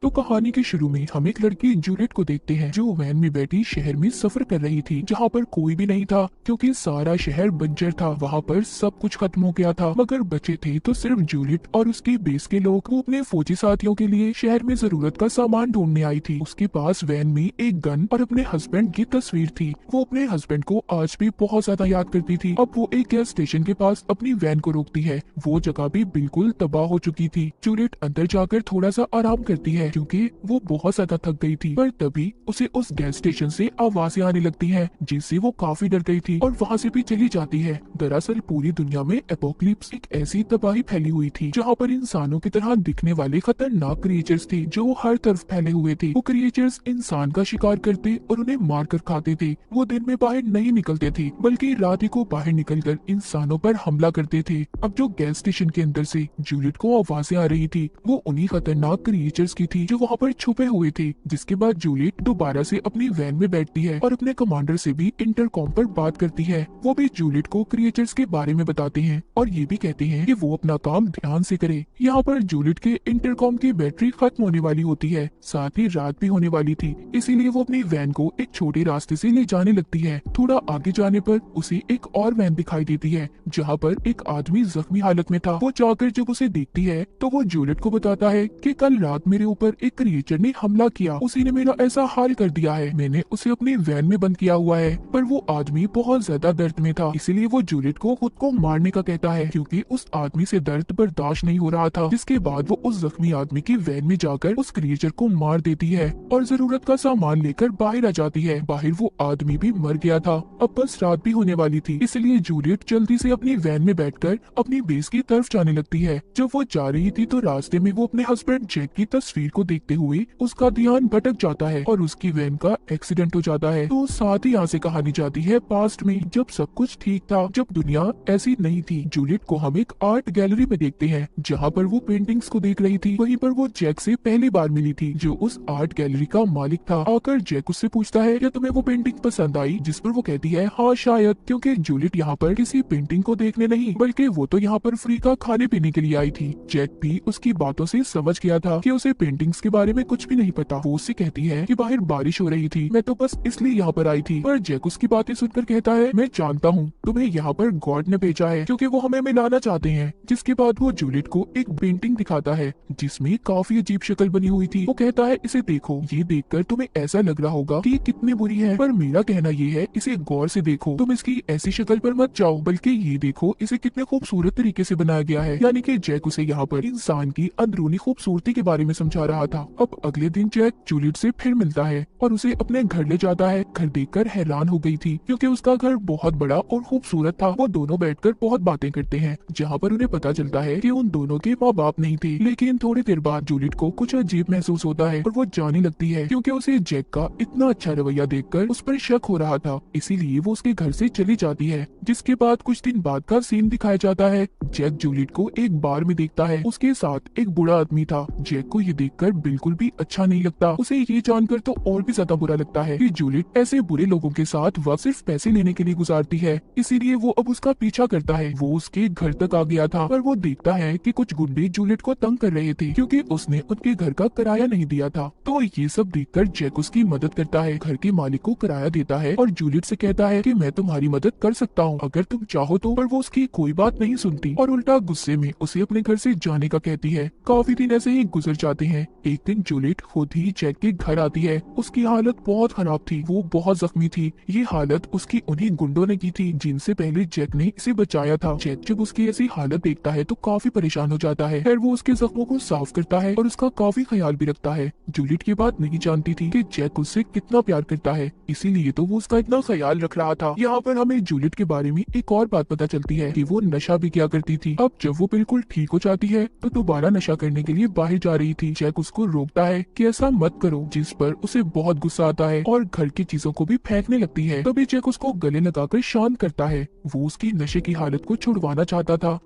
तो कहानी के शुरू में हम एक लड़की जूलियट को देखते हैं जो वैन में बैठी शहर में सफर कर रही थी जहाँ पर कोई भी नहीं था क्योंकि सारा शहर बंजर था। वहाँ पर सब कुछ खत्म हो गया था मगर बचे थे तो सिर्फ जूलियट और उसके बेस के लोग। वो अपने फौजी साथियों के लिए शहर में जरूरत का सामान ढूंढने आई थी। उसके पास वैन में एक गन और अपने हस्बैंड की तस्वीर थी। वो अपने हस्बैंड को आज भी बहुत ज्यादा याद करती थी। अब वो एक गैस स्टेशन के पास अपनी वैन को रोकती है। वो जगह भी बिल्कुल तबाह हो चुकी थी। जूलियट अंदर जाकर थोड़ा सा आराम करती है क्योंकि वो बहुत ज्यादा थक गई थी। पर तभी उसे उस गैस स्टेशन से आवाजें आने लगती हैं जिससे वो काफी डर गई थी और वहाँ से भी चली जाती है। दरअसल पूरी दुनिया में एपोक्लिप्स एक ऐसी तबाही फैली हुई थी जहाँ पर इंसानों की तरह दिखने वाले खतरनाक क्रिएचर्स थे जो हर तरफ फैले हुए थे। वो क्रिएचर्स इंसान का शिकार करते और उन्हें मार कर खाते थे। वो दिन में बाहर नहीं निकलते थे बल्कि रात ही को बाहर निकलकर इंसानों पर हमला करते थे। अब जो गैस स्टेशन के अंदर से जूलियट को आवाजें आ रही थी वो उन्हीं खतरनाक क्रिएचर्स की थी जो वहाँ पर छुपे हुए थे। जिसके बाद जूलियट दोबारा से अपनी वैन में बैठती है और अपने कमांडर से भी इंटरकॉम पर बात करती है। वो भी जूलियट को क्रिएचर्स के बारे में बताते हैं और ये भी कहते हैं कि वो अपना काम ध्यान से करे। यहाँ पर जूलियट के इंटरकॉम की बैटरी खत्म होने वाली होती है, साथ ही रात भी होने वाली थी, इसीलिए वो अपनी वैन को एक छोटे रास्ते से ले जाने लगती है। थोड़ा आगे जाने पर उसे एक और वैन दिखाई देती है जहाँ पर एक आदमी जख्मी हालत में था। वो जाकर जब उसे देखती है तो वो जूलियट को बताता है कि कल रात मेरे ऊपर एक क्रिएचर ने हमला किया, उसी ने मेरा ऐसा हाल कर दिया है। मैंने उसे अपनी वैन में बंद किया हुआ है। पर वो आदमी बहुत ज्यादा दर्द में था, इसीलिए वो जूलियट को खुद को मारने का कहता है क्योंकि उस आदमी से दर्द बर्दाश्त नहीं हो रहा था। जिसके बाद वो उस जख्मी आदमी की वैन में जाकर उस क्रिएचर को मार देती है और जरूरत का सामान लेकर बाहर आ जाती है। बाहर वो आदमी भी मर गया था। अब बस रात भी होने वाली थी, इसलिए जूलियट जल्दी से अपनी वैन में बैठकर अपनी बेस की तरफ जाने लगती है। जब वो जा रही थी तो रास्ते में वो अपने हस्बैंड जैक की तस्वीर को देखते हुए उसका ध्यान भटक जाता है और उसकी वैन का एक्सीडेंट हो जाता है। तो साथ ही यहाँ से कहानी जाती है पास्ट में, जब सब कुछ ठीक था, जब दुनिया ऐसी नहीं थी। जूलियट को हम एक आर्ट गैलरी में देखते हैं जहाँ पर वो पेंटिंग्स को देख रही थी। वहीं पर वो जैक से पहली बार मिली थी जो उस आर्ट गैलरी का मालिक था। आकर जैक उससे पूछता है क्या तुम्हें वो पेंटिंग पसंद आई, जिस पर वो कहती है हाँ शायद, क्योंकि जूलियट यहाँ पर किसी पेंटिंग को देखने नहीं बल्कि वो तो यहाँ पर फ्री का खाने पीने के लिए आई थी। जैक भी उसकी बातों से समझ गया था कि उसे पेंटिंग्स के बारे में कुछ भी नहीं पता। वो उससे कहती है कि बाहर बारिश हो रही थी, मैं तो बस इसलिए यहाँ पर आई थी। पर जैक उसकी बातें सुनकर कहता है मैं जानता हूँ तुम्हें यहाँ पर गॉड ने भेजा है क्योंकि वो हमें मिलाना चाहते हैं। जिसके बाद वो जूलियट को एक पेंटिंग दिखाता है जिसमें काफी अजीब शक्ल बनी हुई थी। वो कहता है इसे देखो, ये देखकर तुम्हें ऐसा लग रहा होगा कि ये कितनी बुरी है, पर मेरा कहना ये है इसे गौर से देखो। तुम इसकी ऐसी शक्ल पर मत जाओ बल्कि ये देखो इसे कितने खूबसूरत तरीके से बनाया गया है। यानी कि जैक उसे यहाँ पर इंसान की अंदरूनी खूबसूरती के बारे में समझा रहा था। अब अगले दिन जैक जूलियट से फिर मिलता है और उसे अपने घर ले जाता है। घर देखकर हैरान हो गई थी क्योंकि उसका घर बहुत बड़ा और खूबसूरत था। वो दोनों बैठकर बहुत बातें करते हैं जहाँ पर उन्हें पता चलता है कि उन दोनों के माँ बाप नहीं थे। लेकिन थोड़ी देर बाद जूलियट को कुछ अजीब महसूस होता है और वो जाने लगती है क्योंकि उसे जैक का इतना अच्छा रवैया देखकर उस पर शक हो रहा था, इसीलिए वो उसके घर से चली जाती है। जिसके बाद कुछ दिन बाद का सीन दिखाया जाता है। जैक जूलियट को एक बार में देखता है, उसके साथ एक बूढ़ा आदमी था। जैक को ये देखकर बिल्कुल भी अच्छा नहीं लगता। उसे ये जानकर तो और भी ज्यादा बुरा लगता है कि जूलियट ऐसे बुरे लोगों के साथ वक्त सिर्फ पैसे लेने के लिए गुजारती है, इसीलिए वो अब उसका पीछा करता है। वो उसके घर तक आ गया था पर वो देखता है कि कुछ गुंडे जूलियट को तंग कर रहे थे क्योंकि उसने उनके घर का किराया नहीं दिया था। तो ये सब देखकर जैक उसकी मदद करता है, घर के मालिक को किराया देता है और जूलियट से कहता है कि मैं तुम्हारी मदद कर सकता हूँ अगर तुम चाहो तो। पर वो उसकी कोई बात नहीं सुनती और उल्टा गुस्से में उसे अपने घर से जाने का कहती है। काफी दिन ऐसे ही गुजर जाते हैं। एक दिन जूलियट खुद ही जैक के घर आती है। उसकी हालत बहुत खराब थी, वो बहुत जख्मी थी। ये हालत उसकी उन्हीं गुंडों ने की थी जिनसे पहले जैक ने इसे बचाया था। जैक जब उसकी ऐसी हालत देखता है तो काफी परेशान हो जाता है। फिर वो उसके जख्मों को साफ करता है और उसका काफी ख्याल भी रखता है। जूलियट ये बात नहीं जानती थी कि जैक उससे कितना प्यार करता है, इसीलिए तो वो उसका इतना ख्याल रख रहा था। यहाँ पर हमें जूलियट के बारे में एक और बात पता चलती है कि वो नशा भी किया करती थी। अब जब वो बिल्कुल ठीक हो जाती है तो दोबारा नशा करने के लिए बाहर जा रही थी। जैक उसको रोकता है कि ऐसा मत करो, जिस पर उसे बहुत गुस्सा आता है और घर की चीजों को भी फेंकने लगती है। तभी जैक उसको गले लगाकर शांत करता है। वो उसकी नशे की हालत को छुड़वाना चाहता था।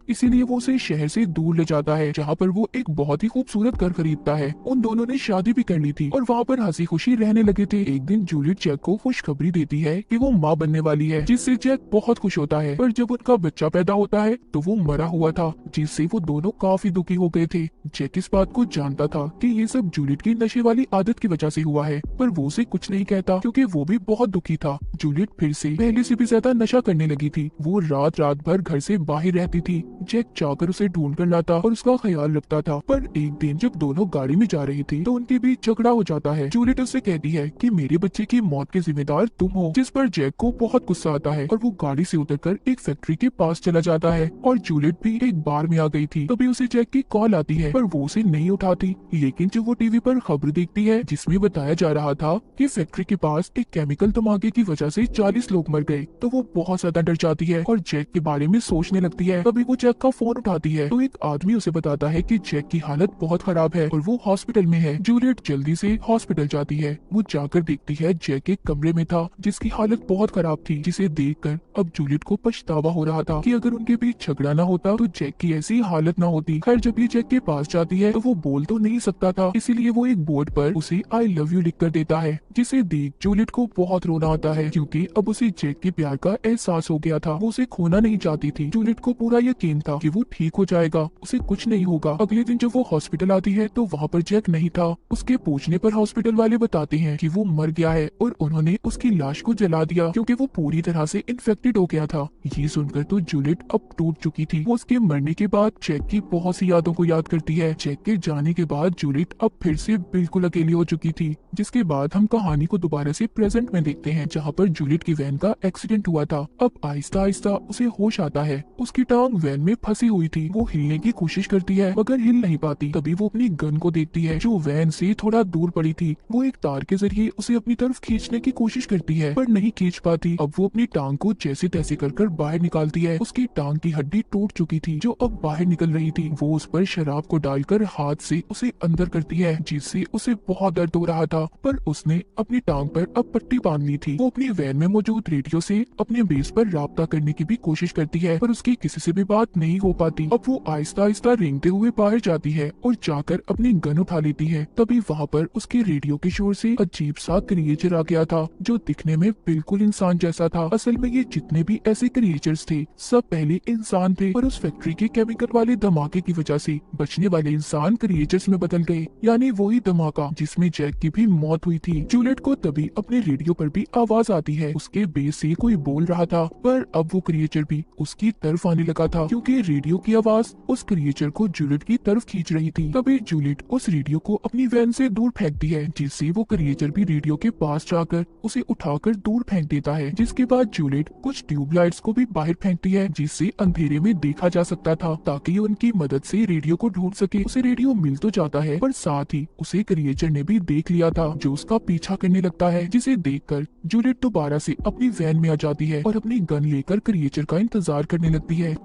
इसीलिए वो उसे शहर से दूर ले जाता है, जहाँ पर वो एक बहुत ही खूबसूरत घर खरीदता है। उन दोनों ने शादी भी कर ली थी और वहाँ पर हंसी खुशी रहने लगे थे। एक दिन जूलियट जैक को खुशखबरी देती है कि वो माँ बनने वाली है, जिससे जैक बहुत खुश होता है। पर जब उनका बच्चा पैदा होता है तो वो मरा हुआ था, जिससे वो दोनों काफी दुखी हो गए थे। जैक इस बात को जानता था कि ये सब जूलियट की नशे वाली आदत की वजह से हुआ है, पर वो उसे कुछ नहीं कहता क्योंकि वो भी बहुत दुखी था। जूलियट फिर से पहले से भी ज्यादा नशा करने लगी थी। वो रात रात भर घर से बाहर रहती थी। जैक जाकर उसे ढूंढ कर लाता और उसका ख्याल रखता था। पर एक दिन जब दोनों गाड़ी में जा रही थी तो उनके बीच झगड़ा हो जाता है। जूलियट उससे कहती है कि मेरे बच्चे की मौत के जिम्मेदार तुम हो, जिस पर जैक को बहुत गुस्सा आता है और वो गाड़ी से उतरकर एक फैक्ट्री के पास चला जाता है। और जूलियट भी एक बार में आ गई थी। तभी उसे जैक की कॉल आती है, पर वो उसे नहीं उठाती। लेकिन जब वो टीवी पर खबर देखती है जिसमें बताया जा रहा था कि फैक्ट्री के पास एक केमिकल धमाके की वजह से 40 लोग मर गए, तो वो बहुत ज्यादा डर जाती है और जैक के बारे में सोचने लगती है। तभी वो जैक का फोन उठाती है तो एक आदमी उसे बताता है कि जैक की हालत बहुत खराब है और वो हॉस्पिटल में है। जूलियट जल्दी से हॉस्पिटल जाती है। वो जाकर देखती है जैक एक कमरे में था जिसकी हालत बहुत खराब थी, जिसे देखकर अब जूलियट को पछतावा हो रहा था कि अगर उनके बीच झगड़ा ना होता तो जैक की ऐसी हालत ना होती। खैर जब ये जैक के पास जाती है तो वो बोल तो नहीं सकता था, इसीलिए वो एक बोर्ड पर उसे आई लव यू लिख कर देता है, जिसे देख जूलियट को बहुत रोना आता है क्योंकि अब उसे जैक के प्यार का एहसास हो गया था। वो उसे खोना नहीं चाहती थी। जूलियट को पूरा यकीन था कि वो ठीक हो जाएगा, उसे कुछ नहीं होगा। अगले दिन जब वो हॉस्पिटल आती है तो वहाँ पर जैक नहीं था। उसके पूछने पर हॉस्पिटल वाले बताते हैं कि वो मर गया है और उन्होंने उसकी लाश को जला दिया क्योंकि वो पूरी तरह से इन्फेक्टेड हो गया था। ये सुनकर तो जूलियट अब टूट चुकी थी। वो उसके मरने के बाद जैक की बहुत सी यादों को याद करती है। जैक के जाने के बाद जूलियट अब फिर से बिल्कुल अकेली हो चुकी थी, जिसके बाद हम कहानी को दोबारा से प्रेजेंट में देखते हैं, जहाँ पर जूलियट की वैन का एक्सीडेंट हुआ था। अब आहिस्ता आहिस्ता उसे होश आता है। उसकी टांग वैन में फंसी हुई थी। वो हिलने की कोशिश करती है मगर हिल नहीं पाती। तभी वो अपनी गन को देखती है जो वैन से थोड़ा दूर पड़ी थी। वो एक तार के जरिए उसे अपनी तरफ खींचने की कोशिश करती है पर नहीं खींच पाती। अब वो अपनी टांग को जैसे तैसे कर बाहर निकालती है। उसकी टांग की हड्डी टूट चुकी थी जो अब बाहर निकल रही थी। वो उस पर शराब को डालकर हाथ से उसे अंदर करती है, जिससे उसे बहुत दर्द हो रहा था। पर उसने अपनी टांग पर अब पट्टी बांध ली थी। वो अपनी वैन में मौजूद रेडियो से अपने बेस पर राब्ता करने की भी कोशिश करती है पर उसकी किसी से भी बात नहीं हो पाती। अब वो आहिस्ता आहिस्ता रेंगते हुए बाहर जाती है और जाकर अपनी गन उठा लेती है। तभी वहाँ पर उसके रेडियो के शोर से अजीब सा क्रिएचर आ गया था जो दिखने में बिल्कुल इंसान जैसा था। असल में ये जितने भी ऐसे क्रिएचर्स थे सब पहले इंसान थे, पर उस फैक्ट्री के केमिकल वाले धमाके की वजह से बचने वाले इंसान क्रिएचर्स में बदल गए, यानी वही धमाका जिसमें जैक की भी मौत हुई थी। जूलियट को तभी अपने रेडियो पर भी आवाज आती है। उसके बेस से कोई बोल रहा था पर अब वो क्रिएचर भी उसकी तरफ आने लगा था क्योंकि रेडियो की आवाज उस क्रिएचर को जूलियट की तरफ खींच रही थी। तभी जूलियट उस रेडियो को अपनी वैन से दूर फेंकती है, जिससे वो क्रिएचर भी रेडियो के पास जाकर उसे उठाकर दूर फेंक देता है। जिसके बाद जूलियट कुछ ट्यूबलाइट्स को भी बाहर फेंकती है जिससे अंधेरे में देखा जा सकता था, ताकि उनकी मदद से रेडियो को ढूंढ सके। उसे रेडियो मिल तो जाता है पर साथ ही उसे क्रिएचर ने भी देख लिया था जो उसका पीछा करने लगता है, जिसे देखकर जूलियट दोबारा से अपनी वैन में आ जाती है और अपनी गन लेकर क्रिएचर का इंतजार करने लगती है।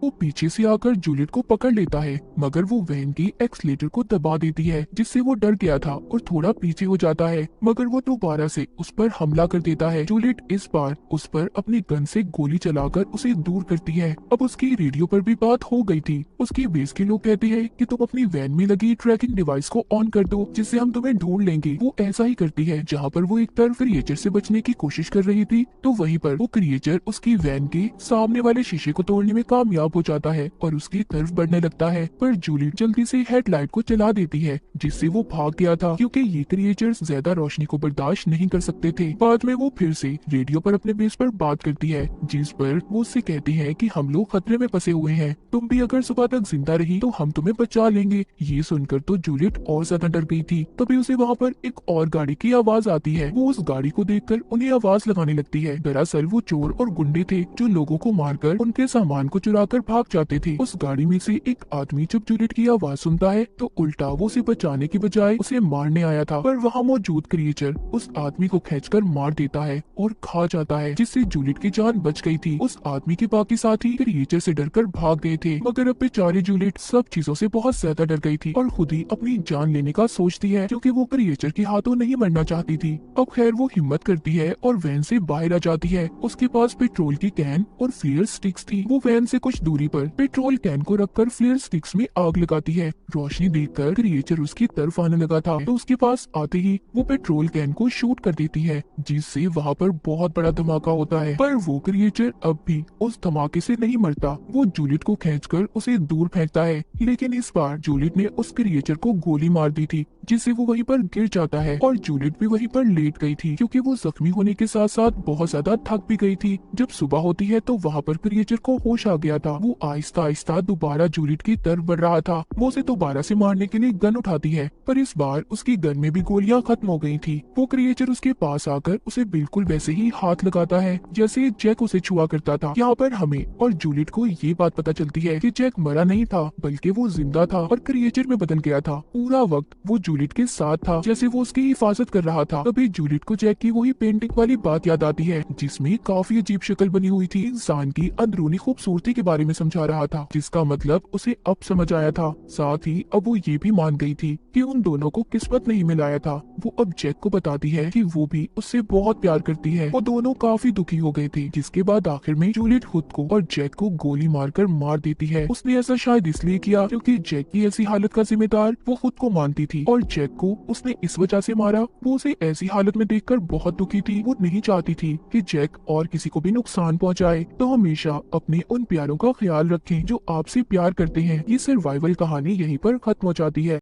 वो पीछे से आकर जूलियट को पकड़ लेता है मगर वो वैन की एक्सीलेटर को दबा देती है, जिससे वो डर गया था और थोड़ा पीछे हो जाता है मगर वो दोबारा से उस पर हमला कर देता है। जूलियट इस बार उस पर अपनी गन से गोली चलाकर उसे दूर करती है। अब उसकी रेडियो पर भी बात हो गई थी। उसकी बेस के लोग कहते हैं कि तुम अपनी वैन में लगी ट्रैकिंग डिवाइस को ऑन कर दो जिससे हम तुम्हें ढूंढ लेंगे। वो ऐसा ही करती है। जहाँ पर वो एक तरफ क्रिएचर से बचने की कोशिश कर रही थी तो वहीं पर वो क्रिएचर उसकी वैन के सामने वाले शीशे को तोड़ने में कामयाब हो जाता है और उसकी तरफ बढ़ने लगता है। पर जूलियट जल्दी से हेडलाइट को चला देती है जिससे वो भाग गया था क्योंकि ये क्रिएचर्स ज्यादा रोशनी को बर्दाश्त नहीं कर सकते थे। बाद में वो फिर से रेडियो पर अपने बेस पर बात करती है जिस पर वो उससे कहती है कि हम लोग खतरे में फंसे हुए हैं, तुम भी अगर सुबह तक जिंदा रही तो हम तुम्हें बचा लेंगे। ये सुनकर तो जूलियट और ज्यादा डर गई थी। तभी उसे वहाँ पर एक और गाड़ी की आवाज आती है। वो उस गाड़ी को देखकर उन्हें आवाज लगाने लगती है। दरअसल वो चोर और गुंडे थे जो लोगों को मारकर उनके सामान को चुराकर भाग जाते थे। उस गाड़ी में से एक आदमी जब जूलियट की आवाज सुनता है तो उल्टा वो उसे बचाने की बजाय उसे मारने आया था, पर वहाँ मौजूद क्रिएचर उस आदमी को खींचकर मार देता है और खा जाता है, जिससे जूलियट की जान बच गई थी। उस आदमी के बाकी साथी क्रिएचर से डरकर भाग गए थे मगर अब बेचारी जूलियट सब चीजों से बहुत ज्यादा डर गई थी और खुद ही अपनी जान लेने का सोचती है क्योंकि वो क्रिएचर के हाथों नहीं मरना चाहती थी। अब खैर वो हिम्मत करती है और वैन से बाहर आ जाती है। उसके पास पेट्रोल की कैन और फ्लेयर स्टिक्स थी। वो वैन से कुछ दूरी पर पेट्रोल कैन को रखकर फ्लेयर स्टिक्स में आग लगाती है। रोशनी देखकर क्रिएचर उसकी तरफ आने लगा था, तो उसके पास आते ही वो पेट्रोल कैन को शूट कर देती है, जिससे वहाँ पर बहुत बड़ा धमाका होता है। पर वो क्रिएचर अब भी उस धमाके से नहीं मरता। वो जूलियट को खींचकर उसे दूर फेंकता है, लेकिन इस बार जूलियट ने उस क्रिएचर को गोली मार दी थी, जिससे वो वहीं पर गिर जाता है और जूलियट भी वहीं पर लेट गई थी, क्योंकि वो जख्मी होने के साथ साथ बहुत ज्यादा थक भी गई थी। जब सुबह होती है तो वहाँ पर क्रिएचर को होश आ गया था। वो आहिस्ता आहिस्ता दोबारा जूलियट की तरफ बढ़ रहा था। वो उसे दोबारा से मारने के लिए गन उठाती है, पर इस बार उसकी गन में भी गोलियां खत्म हो गई थी। वो क्रिएचर उसके पास आकर उसे बिल्कुल वैसे ही हाथ लगाता है जैसे जैक उसे छुआ करता था। यहाँ पर हमें और जूलियट को ये बात पता चलती है कि जैक मरा नहीं था, बल्कि वो जिंदा था और क्रिएचर में बदल गया था। पूरा वक्त वो जूलियट के साथ था, जैसे वो उसकी हिफाजत कर रहा था। तभी जूलियट को जैक की वही पेंटिंग वाली बात याद आती है, जिसमें काफी अजीब शक्ल बनी हुई थी, इंसान की अंदरूनी खूबसूरती के बारे में समझा रहा था, जिसका मतलब उसे अब समझ आया था। साथ ही अब वो ये भी मान गई थी कि उन दोनों को किस्मत नहीं मिलाया था। वो अब जैक को बताती है कि वो भी उससे बहुत प्यार करती है। वो दोनों काफी दुखी हो गए थे, जिसके बाद आखिर में जूलियट खुद को और जैक को गोली मारकर मार देती है। उसने ऐसा शायद इसलिए किया क्योंकि जैक की ऐसी हालत का जिम्मेदार वो खुद को मानती थी, और जैक को उसने इस वजह से मारा। वो उसे ऐसी हालत में देखकर बहुत दुखी थी। वो नहीं चाहती थी कि जैक और किसी को भी नुकसान पहुंचाए। तो हमेशा अपने उन प्यारों का ख्याल रखें जो आपसे प्यार करते हैं। ये सर्वाइवल कहानी यहीं पर खत्म हो जाती है।